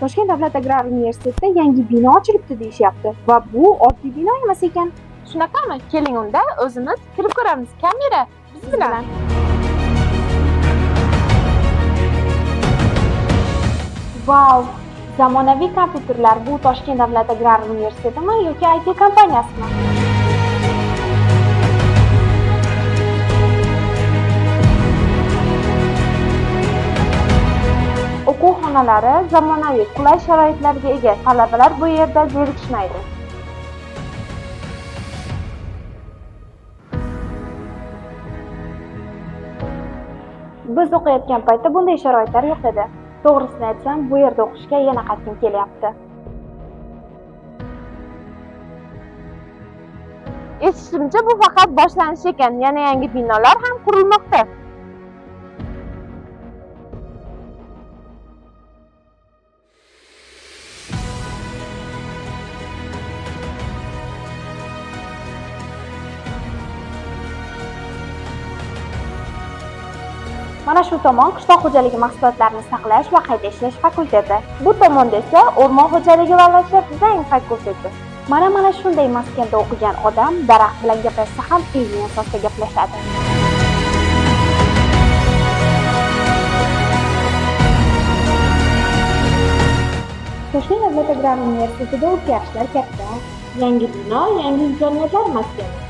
Toshkent davlat agrar universitetida yangi bino ochilibdi deyishyapti va bu oddiy bino emas ekan. Shunaqami? Keling unda o'zimiz kirib ko'ramiz. Kamera biz bilan. Vau! Zamonaviy kompyuterlar bu Toshkent davlat agrar universitetimi yoki IT kompaniyasimi? O'quv xonalari zamonaviy, qulay sharoitlarga ega. Talabalar bu yerda zerikishmaydi. Biz o'qiyotgan paytda bunday sharoitlar yo'q edi. To'g'risini aytsam, bu yerda o'qishga yana qaytgim kelyapti. Eshitishimcha bu faqat boshlanish ekan. Yana yangi binolar ham qurilmoqda. Mana shu tomon qishloq xo'jaligi mahsulotlarini saqlash va qayta ishlash fakulteti. Bu tomonda esa o'rmon xo'jaligi va landscape dizayn fakulteti. Mana shunday maskanda o'qigan odam daraxt bilan gaplashsa ham ilmiy asosda gaplashadi. Toshkent davlat agrar universitetida o'zgarishlar katta. Yangi bino, yangi imkoniyatlar maskani.